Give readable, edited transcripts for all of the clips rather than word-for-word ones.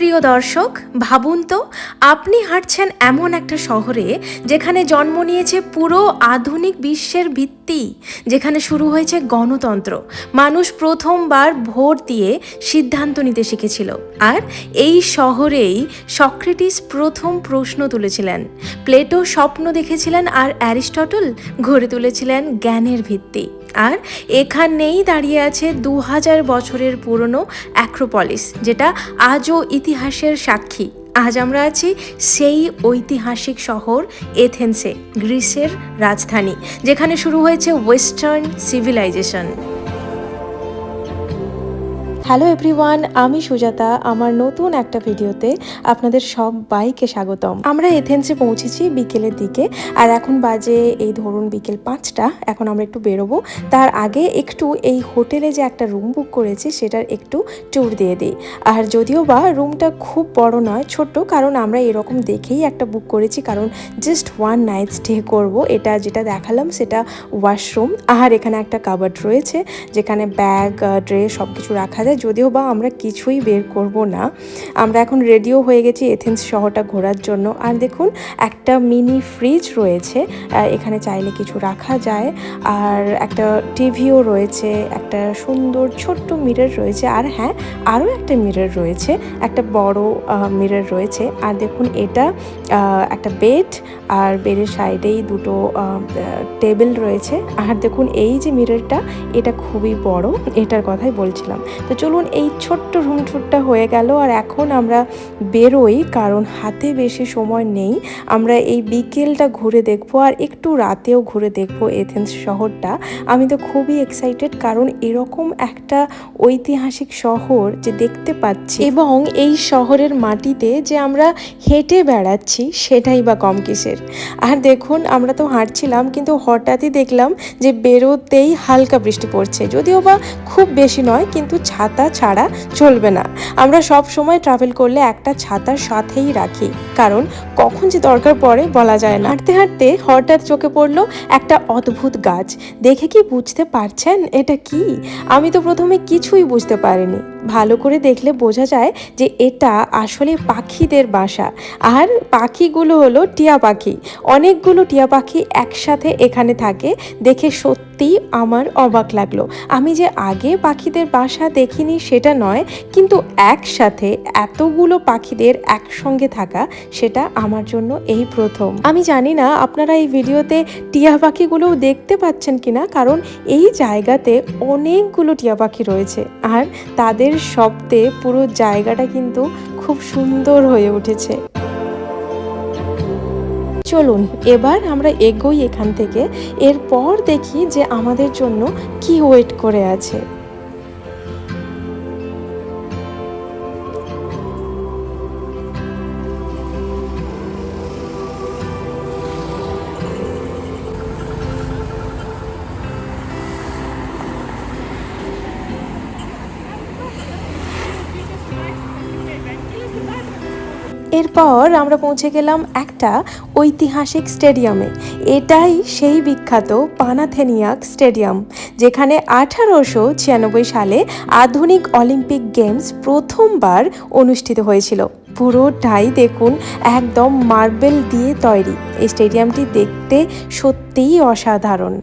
প্রিয় দর্শক, ভাবুন তো আপনি হাঁটছেন এমন একটা শহরে যেখানে জন্ম নিয়েছে পুরো আধুনিক বিশ্বের ভিত্তি, যেখানে শুরু হয়েছে গণতন্ত্র। মানুষ প্রথমবার ভোট দিয়ে সিদ্ধান্ত নিতে শিখেছিল। আর এই শহরেই সক্রেটিস প্রথম প্রশ্ন তুলেছিলেন, প্লেটো স্বপ্ন দেখেছিলেন, আর অ্যারিস্টটল গড়ে তুলেছিলেন জ্ঞানের ভিত্তি। আর এখানেই দাঁড়িয়ে আছে 2000 বছরের পুরনো অ্যাক্রোপলিস, যেটা আজও ইতিহাসের সাক্ষী। আজ আমরা আছি সেই ঐতিহাসিক শহর এথেন্সে, গ্রিসের রাজধানী, যেখানে শুরু হয়েছে ওয়েস্টার্ন সিভিলাইজেশন। হ্যালো এভরিওয়ান, আমি সুজাতা। আমার নতুন একটা ভিডিওতে আপনাদের সবাইকে স্বাগতম। আমরা এথেন্সে পৌঁছেছি বিকেলের দিকে, আর এখন বাজে এই ধরুন বিকেল 5টা। এখন আমরা একটু বেরোবো। তার আগে একটু এই হোটেলে যে একটা রুম বুক করেছি সেটার একটু ট্যুর দিয়ে দিই। আর যদিও বা রুমটা খুব বড় নয়, ছোট্ট, কারণ আমরা এরকম দেখেই একটা বুক করেছি, কারণ জাস্ট 1 নাইট স্টে করবো। এটা যেটা দেখালাম সেটা ওয়াশরুম, আর এখানে একটা কাবার্ড রয়েছে যেখানে ব্যাগ, ড্রেস সব কিছু রাখা যায়। যদিও বা আমরা কিছুই বের করব না। আমরা এখন রেডিও হয়ে গেছি এথেন্স শহরটা ঘোরার জন্য। আর দেখুন, একটা মিনি ফ্রিজ রয়েছে, এখানে চাইলে কিছু রাখা যায়। আর একটা টিভিও রয়েছে, একটা সুন্দর ছোট্ট মিরর রয়েছে। আর হ্যাঁ, আরও একটা মিরর রয়েছে, একটা বড় মিরর রয়েছে। আর দেখুন, এটা একটা বেড, আর বেডের সাইডেই দুটো টেবিল রয়েছে। আর দেখুন, এই যে মিররটা, এটা খুবই বড়, এটার কথাই বলছিলাম। তো চলুন, এই ছোট্ট রুম ট্যুরটা হয়ে গেল। আর এখন আমরা বেরোই, কারণ হাতে বেশি সময় নেই। আমরা এই বিকেলটা ঘুরে দেখবো, আর একটু রাতেও ঘুরে দেখবো এথেন্স শহরটা। আমি তো খুবই এক্সাইটেড, কারণ এরকম একটা ঐতিহাসিক শহর যে দেখতে পাচ্ছি, এবং এই শহরের মাটিতে যে আমরা হেঁটে বেড়াচ্ছি, সেটাই বা কম কিসের। আর দেখুন, আমরা তো হাঁটছিলাম, কিন্তু হঠাৎই দেখলাম যে বেরোতেই হালকা বৃষ্টি পড়ছে। যদিও বা খুব বেশি নয়, কিন্তু ছাতা ছাড়া চলবে না। আমরা সব সময় ট্রাভেল করলে একটা ছাতার সাথেই রাখি, কারণ কখন যে দরকার পড়ে বলা যায় না। হাঁটতে হাঁটতে হঠাৎ চোখে পড়লো একটা অদ্ভুত গাছ। দেখে কি বুঝতে পারছেন এটা কি? আমি তো প্রথমে কিছুই বুঝতে পারিনি। ভালো করে দেখলে বোঝা যায় যে এটা আসলে পাখিদের বাসা। আর পাখিগুলো হলো টিয়া পাখি। অনেকগুলো টিয়া পাখি একসাথে এখানে থাকে, দেখে সত্যি আমার অবাক লাগলো। আমি যে আগে পাখিদের বাসা দেখিনি সেটা নয়, কিন্তু একসাথে এতগুলো পাখিদের একসঙ্গে থাকা, সেটা আমার জন্য এই প্রথম। আমি জানি না আপনারা এই ভিডিওতে টিয়া পাখিগুলোও দেখতে পাচ্ছেন কিনা, কারণ এই জায়গাতে অনেকগুলো টিয়া পাখি রয়েছে, আর তাদের শব্দে পুরো জায়গাটা কিন্তু খুব সুন্দর হয়ে উঠেছে। চলুন এবার আমরা এগোই এখান থেকে। এরপর দেখি যে আমাদের জন্য কি ওয়েট করে আছে। এরপর আমরা পৌঁছে গেলাম একটা ঐতিহাসিক স্টেডিয়ামে। এটাই সেই বিখ্যাত পানাথেনিয়াক স্টেডিয়াম, যেখানে 1896 সালে আধুনিক অলিম্পিক গেমস প্রথমবার অনুষ্ঠিত হয়েছিল। পুরোটাই দেখুন একদম মার্বেল দিয়ে তৈরি। এই স্টেডিয়ামটি দেখতে সত্যিই অসাধারণ।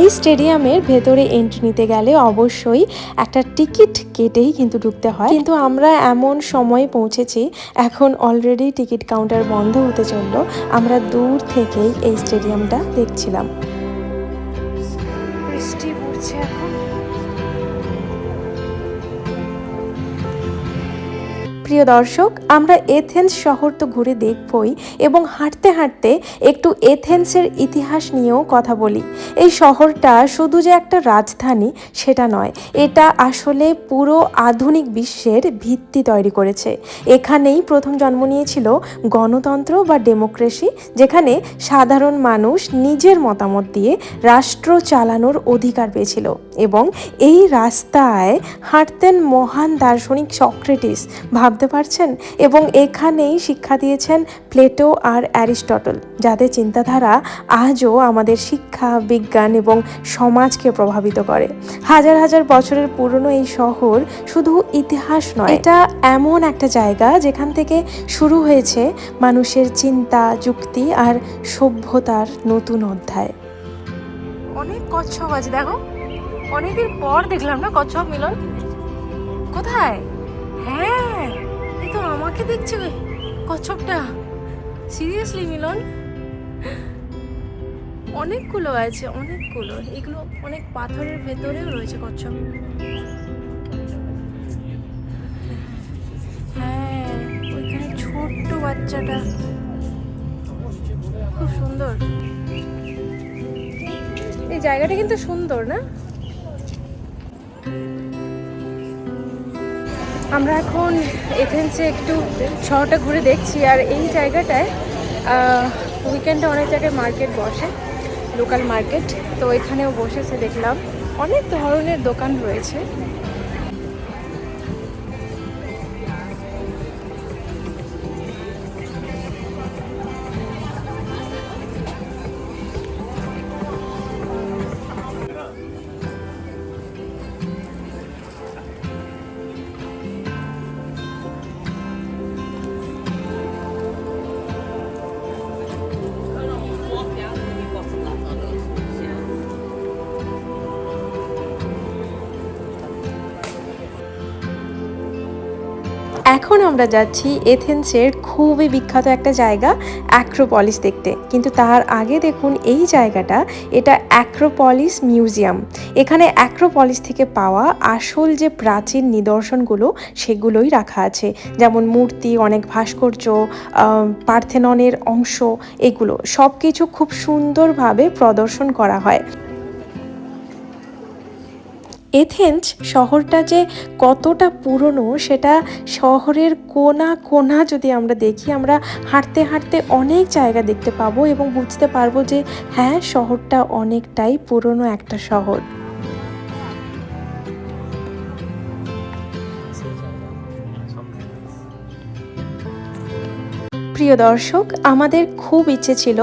এই স্টেডিয়ামের ভেতরে এন্ট্রি নিতে গেলে অবশ্যই একটা টিকিট কেটেই কিন্তু ঢুকতে হয়, কিন্তু আমরা এমন সময় পৌঁছেছি এখন অলরেডি টিকিট কাউন্টার বন্ধ হতে চললো। আমরা দূর থেকেই এই স্টেডিয়ামটা দেখছিলাম। বৃষ্টি পড়ছে এখন। প্রিয় দর্শক, আমরা এথেন্স শহর তো ঘুরে দেখবই, এবং হাঁটতে হাঁটতে একটু এথেন্সের ইতিহাস নিয়েও কথা বলি। এই শহরটা শুধু যে একটা রাজধানী সেটা নয়, এটা আসলে পুরো আধুনিক বিশ্বের ভিত্তি তৈরি করেছে। এখানেই প্রথম জন্ম নিয়েছিল গণতন্ত্র বা ডেমোক্রেসি, যেখানে সাধারণ মানুষ নিজের মতামত দিয়ে রাষ্ট্র চালানোর অধিকার পেয়েছিল। এবং এই রাস্তায় হাঁটতেন মহান দার্শনিক সক্রেটিস। ভাবতে ভাবতে পারছেন? এবং এখানেই শিক্ষা দিয়েছেন প্লেটো আর অ্যারিস্টটল, যাদের চিন্তাধারা আজও আমাদের শিক্ষা, বিজ্ঞান এবং সমাজকে প্রভাবিত করে। হাজার হাজার বছরের পুরনো এই শহর শুধু ইতিহাস নয়, এটা এমন একটা জায়গা যেখান থেকে শুরু হয়েছে মানুষের চিন্তা, যুক্তি আর সভ্যতার নতুন অধ্যায়। অনেক কচ্ছপ আছে, দেখো অনেকদিন পর দেখলাম না কচ্ছপ। মিলন কোথায়? হ্যাঁ, এই তো আমাকে দেখছে কচ্ছপটা। সিরিয়াসলি মিলন, অনেকগুলো আছে, অনেকগুলো। এগুলো অনেক পাথরের ভেতরেও রয়েছে কচ্ছপ। হ্যাঁ, ওইখানে ছোট্ট বাচ্চাটা, খুব সুন্দর। এই জায়গাটা কিন্তু সুন্দর না? আমরা এখন এথেন্সে একটু শহরটা ঘুরে দেখছি। আর এই জায়গাটায় উইকেন্ডে অনেক জায়গায় মার্কেট বসে, লোকাল মার্কেট। তো এখানেও বসেছে, দেখলাম অনেক ধরনের দোকান রয়েছে। এখন আমরা যাচ্ছি এথেন্সের খুবই বিখ্যাত একটা জায়গা, অ্যাক্রোপলিস দেখতে। কিন্তু তার আগে দেখুন এই জায়গাটা, এটা অ্যাক্রোপলিস মিউজিয়াম। এখানে অ্যাক্রোপলিস থেকে পাওয়া আসল যে প্রাচীন নিদর্শনগুলো সেগুলোই রাখা আছে, যেমন মূর্তি, অনেক ভাস্কর্য, পার্থেননের অংশ, এগুলো সব কিছু খুব সুন্দরভাবে প্রদর্শন করা হয়। এথেন্স শহরটা যে কতটা পুরনো সেটা শহরের কোনা কোনা যদি আমরা দেখি, আমরা হাঁটতে হাঁটতে অনেক জায়গা দেখতে পাবো এবং বুঝতে পারবো যে হ্যাঁ, শহরটা অনেকটাই পুরনো একটা শহর। প্রিয় দর্শক, আমাদের খুব ইচ্ছে ছিল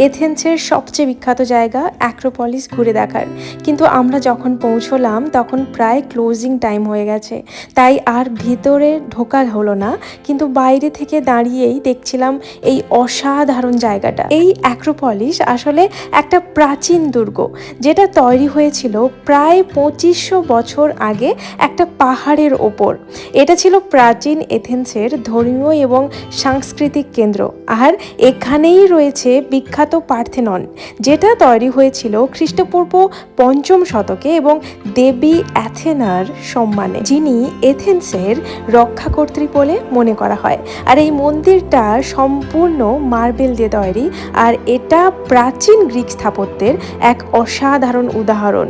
এথেন্সের সবচেয়ে বিখ্যাত জায়গা অ্যাক্রোপলিস ঘুরে দেখার, কিন্তু আমরা যখন পৌঁছলাম তখন প্রায় ক্লোজিং টাইম হয়ে গেছে, তাই আর ভিতরে ঢোকা হলো না। কিন্তু বাইরে থেকে দাঁড়িয়েই দেখছিলাম এই অসাধারণ জায়গাটা। এই অ্যাক্রোপলিস আসলে একটা প্রাচীন দুর্গ, যেটা তৈরি হয়েছিল প্রায় 2500 বছর আগে একটা পাহাড়ের ওপর। এটা ছিল প্রাচীন এথেন্সের ধর্মীয় এবং সাংস্কৃতিক কেন্দ্র। আর এখানেই রয়েছে বিখ্যাত পার্থেনন, যেটা তৈরি হয়েছিল খ্রিস্টপূর্ব 5ম শতকে এবং দেবী অ্যাথেনার সম্মানে, যিনি এথেন্সের রক্ষাকর্ত্রী বলে মনে করা হয়। আর এই মন্দিরটা সম্পূর্ণ মার্বেল দিয়ে তৈরি, আর এটা প্রাচীন গ্রিক স্থাপত্যের এক অসাধারণ উদাহরণ।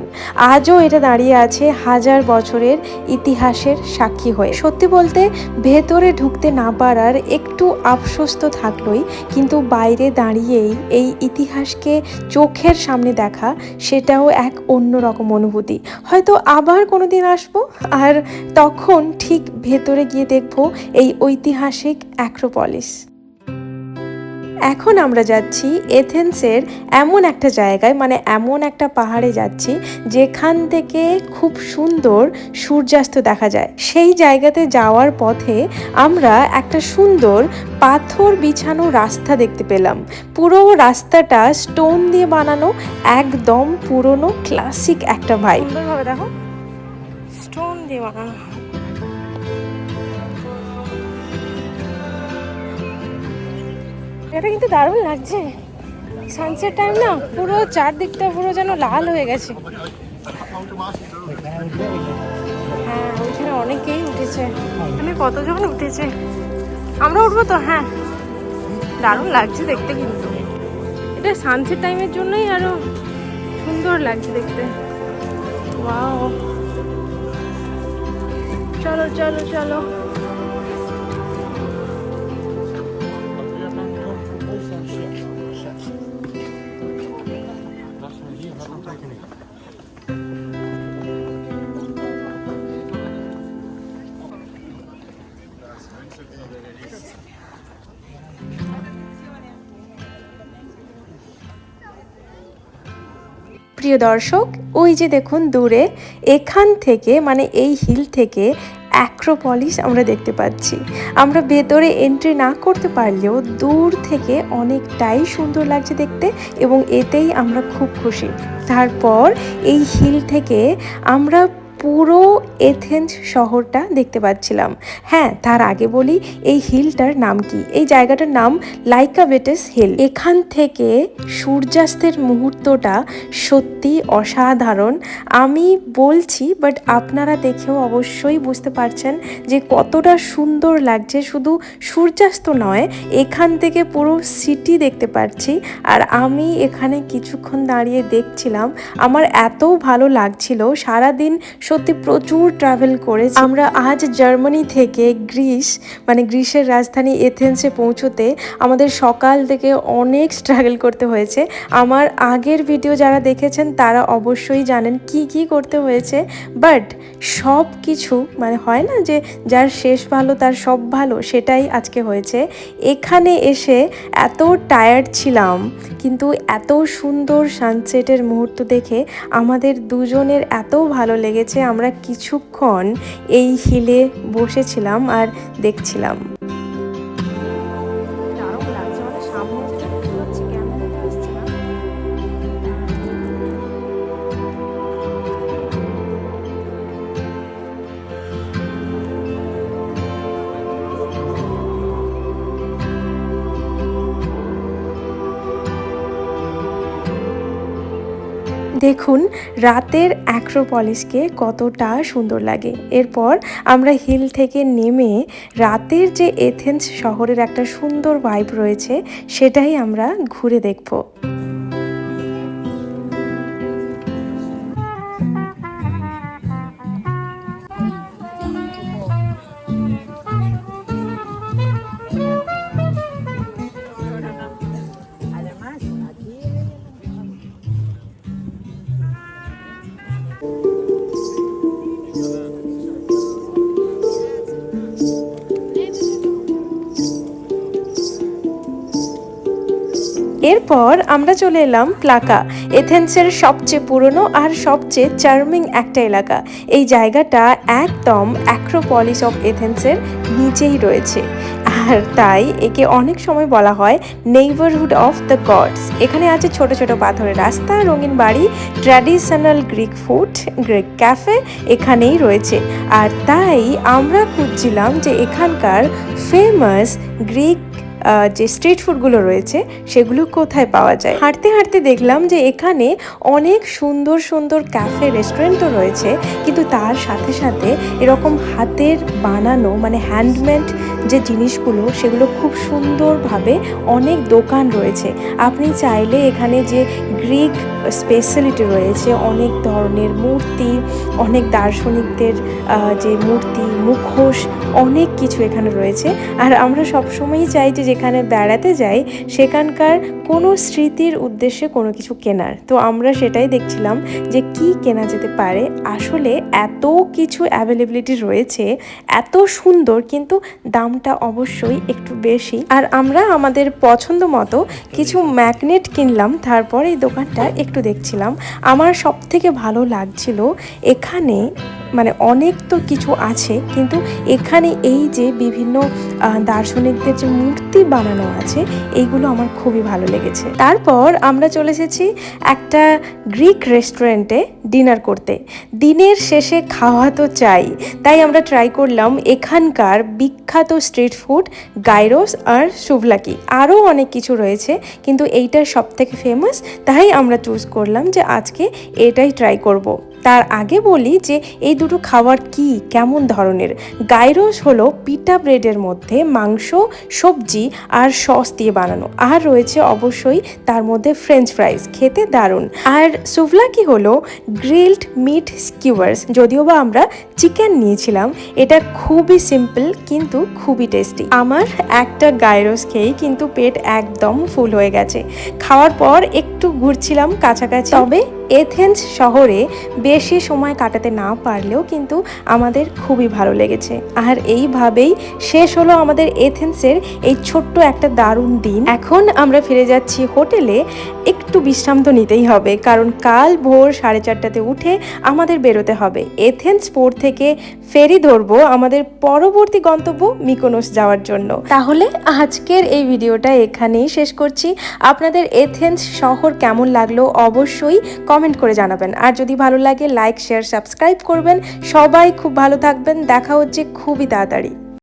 আজও এটা দাঁড়িয়ে আছে হাজার বছরের ইতিহাসের সাক্ষী হয়ে। সত্যি বলতে ভেতরে ঢুকতে না পারার একটু আফসোস তো থাকলোই, কিন্তু বাইরে দাঁড়িয়েই এই ইতিহাসকে চোখের সামনে দেখা, সেটাও এক অন্যরকম অনুভূতি। হয়তো আবার কোনোদিন আসবো, আর তখন ঠিক ভেতরে গিয়ে দেখবো এই ঐতিহাসিক অ্যাক্রোপলিস। এখন আমরা যাচ্ছি এথেন্সের এমন একটা জায়গায়, মানে এমন একটা পাহাড়ে যাচ্ছি যেখান থেকে খুব সুন্দর সূর্যাস্ত দেখা যায়। সেই জায়গাতে যাওয়ার পথে আমরা একটা সুন্দর পাথর বিছানো রাস্তা দেখতে পেলাম। পুরো রাস্তাটা স্টোন দিয়ে বানানো, একদম পুরনো ক্লাসিক একটা ভাই। সুন্দরভাবে দেখো, স্টোন দিয়ে বানানো। এটা কিন্তু দারুণ লাগছে। সানসেট টাইম না, পুরো চারদিকটা পুরো যেন লাল হয়ে গেছে। হ্যাঁ, ওইখানে অনেকেই উঠেছে, মানে কতজন উঠেছে। আমরা উঠবো তো? হ্যাঁ, দারুণ লাগছে দেখতে। কিন্তু এটা সানসেট টাইমের জন্যই আরো সুন্দর লাগছে দেখতে। ওয়াও, চলো চলো চলো। প্রিয় দর্শক, ওই যে দেখুন দূরে, এখান থেকে মানে এই হিল থেকে অ্যাক্রোপলিস আমরা দেখতে পাচ্ছি। আমরা ভেতরে এন্ট্রি না করতে পারলেও দূর থেকে অনেকটাই সুন্দর লাগছে দেখতে, এবং এতেই আমরা খুব খুশি। তারপর এই হিল থেকে আমরা পুরো এথেন্স শহরটা দেখতে পাচ্ছিলাম। হ্যাঁ, তার আগে বলি এই হিলটার নাম কি। এই জায়গাটার নাম লাইকাভেটাস হিল। এখান থেকে সূর্যাস্তের মুহূর্তটা সত্যি অসাধারণ। আমি বলছি, বাট আপনারা দেখেও অবশ্যই বুঝতে পারছেন যে কতটা সুন্দর লাগছে। শুধু সূর্যাস্ত নয়, এখান থেকে পুরো সিটি দেখতে পাচ্ছি। আর আমি এখানে কিছুক্ষণ দাঁড়িয়ে দেখছিলাম, আমার এত ভালো লাগছিল। সারাদিন সত্যি প্রচুর ট্রাভেল করে আমরা আজ জার্মানি থেকে গ্রিসের রাজধানী এথেন্সে পৌঁছতে আমাদের সকাল থেকে অনেক স্ট্রাগল করতে হয়েছে। আমার আগের ভিডিও যারা দেখেছেন তারা অবশ্যই জানেন কি কি করতে হয়েছে। বাট সব কিছু মানে হয় না যে যার শেষ ভালো তার সব ভালো, সেটাই আজকে হয়েছে। এখানে এসে এত টায়ার্ড ছিলাম, কিন্তু এত সুন্দর সানসেটের মুহূর্ত দেখে আমাদের দুজনের এত ভালো লেগেছে। আমরা কিছুক্ষণ এই হিলে বসেছিলাম আর দেখছিলাম। দেখুন রাতের অ্যাক্রোপলিসকে কতটা সুন্দর লাগে। এরপর আমরা হিল থেকে নেমে রাতের যে এথেন্স শহরের একটা সুন্দর ভাইব রয়েছে সেটাই আমরা ঘুরে দেখব। এরপর আমরা চলে এলাম প্লাকা, এথেন্সের সবচেয়ে পুরনো আর সবচেয়ে চার্মিং একটা এলাকা। এই জায়গাটা একদম অ্যাক্রোপলিস অফ এথেন্সের নিচেই রয়েছে, আর তাই একে অনেক সময় বলা হয় নেইবারহুড অফ দ্য গডস। এখানে আছে ছোট ছোট পাথরের রাস্তা, রঙিন বাড়ি, traditional Greek food, Greek cafe এখানেই রয়েছে। আর তাই আমরা খুঁজছিলাম যে এখানকার ফেমাস গ্রিক যে স্ট্রিট ফুডগুলো রয়েছে সেগুলো কোথায় পাওয়া যায়। হাঁটতে হাঁটতে দেখলাম যে এখানে অনেক সুন্দর সুন্দর ক্যাফে রেস্টুরেন্টও রয়েছে, কিন্তু তার সাথে সাথে এরকম হাতের বানানো মানে হ্যান্ডমেড যে জিনিসগুলো সেগুলো খুব সুন্দরভাবে অনেক দোকান রয়েছে। আপনি চাইলে এখানে যে গ্রিক স্পেশালিটি রয়েছে, অনেক ধরনের মূর্তি, অনেক দার্শনিকদের যে মূর্তি, মুখোশ, অনেক কিছু এখানে রয়েছে। আর আমরা সবসময়ই চাই যে যেখানে বেড়াতে যাই সেখানকার কোনো স্মৃতির উদ্দেশ্যে কোনো কিছু কেনার। তো আমরা সেটাই দেখছিলাম যে কি কেনা যেতে পারে। আসলে এত কিছু অ্যাভেলেবিলিটি রয়েছে, এত সুন্দর, কিন্তু দামটা অবশ্যই একটু বেশি। আর আমরা আমাদের পছন্দ মতো কিছু ম্যাগনেট কিনলাম। তারপর এই দোকানটা একটু দেখছিলাম। আমার সব থেকে ভালো লাগছিল এখানে মানে অনেক তো কিছু আছে, কিন্তু এখানে এই যে বিভিন্ন দার্শনিকদের যে মূর্তি বানানো আছে এইগুলো আমার খুবই ভালো লেগেছে। তারপর আমরা চলে এসেছি একটা গ্রিক রেস্টুরেন্টে ডিনার করতে। দিনের শেষে খাওয়া তো চাই, তাই আমরা ট্রাই করলাম এখানকার বিখ্যাত স্ট্রিট ফুড গাইরোস আর সুভলাকি। আরও অনেক কিছু রয়েছে, কিন্তু এইটার সব থেকে ফেমাস, তাই আমরা চুজ করলাম যে আজকে এটাই ট্রাই করব। তার আগে বলি যে এই দুটো খাবার কি কেমন ধরনের। গাইরোস হলো পিটা ব্রেডের মধ্যে মাংস, সবজি আর সস দিয়ে বানানো, আর রয়েছে অবশ্যই তার মধ্যে ফ্রেঞ্চ ফ্রাইজ, খেতে দারুণ। আর সুভলাকি হলো গ্রিলড মিট স্কিউয়ার্স, যদিও বা আমরা চিকেন নিয়েছিলাম। এটা খুবই সিম্পল কিন্তু খুবই টেস্টি। আমার একটা গাইরোস খেয়েই কিন্তু পেট একদম ফুল হয়ে গেছে। খাওয়ার পর একটু ঘুরছিলাম কাছাকাছি। তবে এথেন্স শহরে বেশি সময় কাটাতে না পারলেও কিন্তু আমাদের খুবই ভালো লেগেছে। আর এইভাবেই শেষ হলো আমাদের এথেন্সের এই ছোট্ট একটা দারুণ দিন। এখন আমরা ফিরে যাচ্ছি হোটেলে। একটু বিশ্রাম তো নিতেই হবে, কারণ কাল ভোর 4:30টাতে উঠে আমাদের বেরোতে হবে। এথেন্স পোর্ট থেকে ফেরি ধরবো আমাদের পরবর্তী গন্তব্য মিকোনোস যাওয়ার জন্য। তাহলে আজকের এই ভিডিওটা এখানেই শেষ করছি। আপনাদের এথেন্স শহর কেমন লাগলো অবশ্যই কমেন্ট করে জানাবেন। আর যদি ভালো লাগে লাইক, শেয়ার, সাবস্ক্রাইব করবেন। সবাই খুব ভালো থাকবেন। দেখা হচ্ছে খুবই তাড়াতাড়ি।